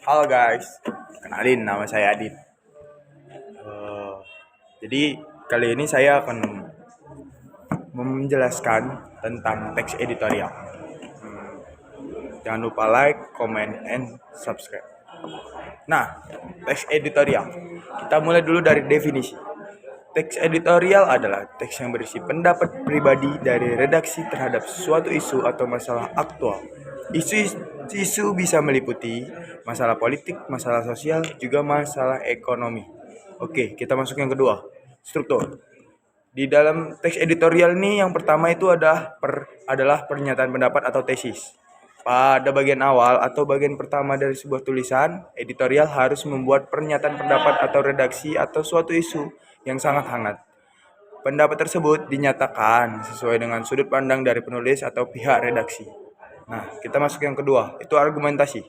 Halo guys, kenalin nama saya Adit. Jadi kali ini saya akan menjelaskan tentang teks editorial. Jangan lupa like, comment, and subscribe. Nah, teks editorial. Kita mulai dulu dari definisi. Teks editorial adalah teks yang berisi pendapat pribadi dari redaksi terhadap suatu isu atau masalah aktual. Isu bisa meliputi masalah politik, masalah sosial, juga masalah ekonomi. Oke, kita masuk yang kedua, struktur. Di dalam teks editorial ini yang pertama itu adalah pernyataan pendapat atau tesis. Pada bagian awal atau bagian pertama dari sebuah tulisan, editorial harus membuat pernyataan pendapat atau redaksi atau suatu isu yang sangat hangat. Pendapat tersebut dinyatakan sesuai dengan sudut pandang dari penulis atau pihak redaksi. Nah, kita masuk yang kedua, itu argumentasi.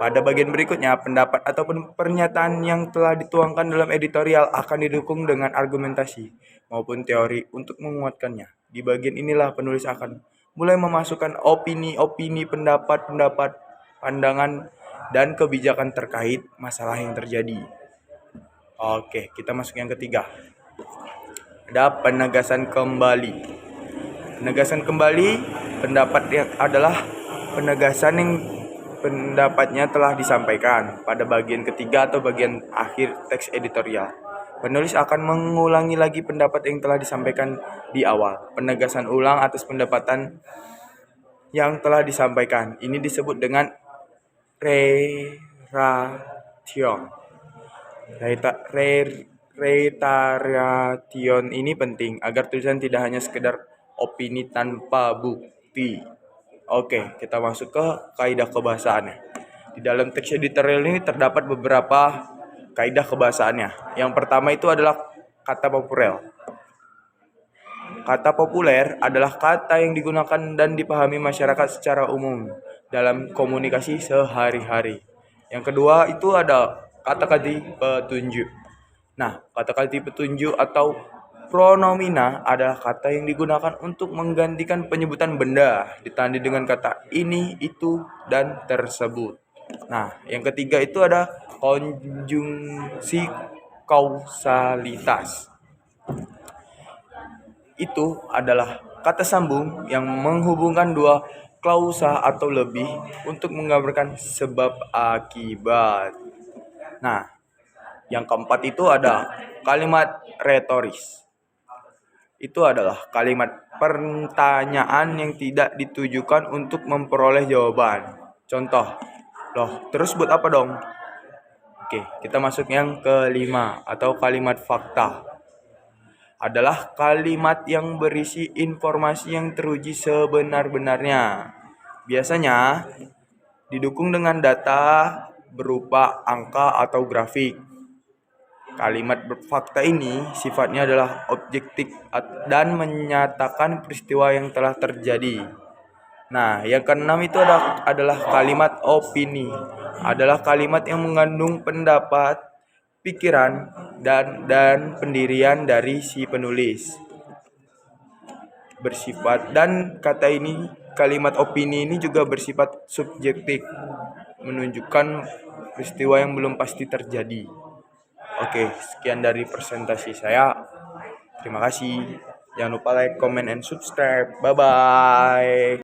Pada bagian berikutnya, pendapat ataupun pernyataan yang telah dituangkan dalam editorial akan didukung dengan argumentasi maupun teori untuk menguatkannya. Di bagian inilah penulis akan mulai memasukkan opini-opini, pendapat-pendapat, pandangan, dan kebijakan terkait masalah yang terjadi. Oke, kita masuk yang ketiga. Ada penegasan kembali. Penegasan kembali pendapat yang adalah penegasan yang pendapatnya telah disampaikan pada bagian ketiga atau bagian akhir teks editorial. Penulis akan mengulangi lagi pendapat yang telah disampaikan di awal. Penegasan ulang atas pendapatan yang telah disampaikan. Ini disebut dengan reiteration. Reiteration ini penting agar tulisan tidak hanya sekedar opini tanpa bukti. Oke, kita masuk ke kaidah kebahasaannya. Di dalam teks editorial ini terdapat beberapa kaidah kebahasaannya. Yang pertama itu adalah kata populer. Kata populer adalah kata yang digunakan dan dipahami masyarakat secara umum dalam komunikasi sehari-hari. Yang kedua itu ada kata-kata petunjuk. Nah, kata-kata petunjuk atau pronomina adalah kata yang digunakan untuk menggantikan penyebutan benda ditandai dengan kata ini, itu, dan tersebut. Nah, yang ketiga itu ada konjungsi kausalitas. Itu adalah kata sambung yang menghubungkan dua klausa atau lebih untuk menggambarkan sebab akibat. Nah, yang keempat itu ada kalimat retoris. Itu adalah kalimat pertanyaan yang tidak ditujukan untuk memperoleh jawaban. Contoh, loh terus buat apa dong? Oke, kita masuk yang kelima atau kalimat fakta. Adalah kalimat yang berisi informasi yang teruji sebenar-benarnya. Biasanya didukung dengan data berupa angka atau grafik. Kalimat fakta ini sifatnya adalah objektif dan menyatakan peristiwa yang telah terjadi. Nah, yang keenam itu adalah kalimat opini. Adalah kalimat yang mengandung pendapat, pikiran, dan pendirian dari si penulis. Dan kalimat opini ini juga bersifat subjektif, menunjukkan peristiwa yang belum pasti terjadi. Oke, sekian dari presentasi saya. Terima kasih. Jangan lupa like, comment, and subscribe. Bye-bye.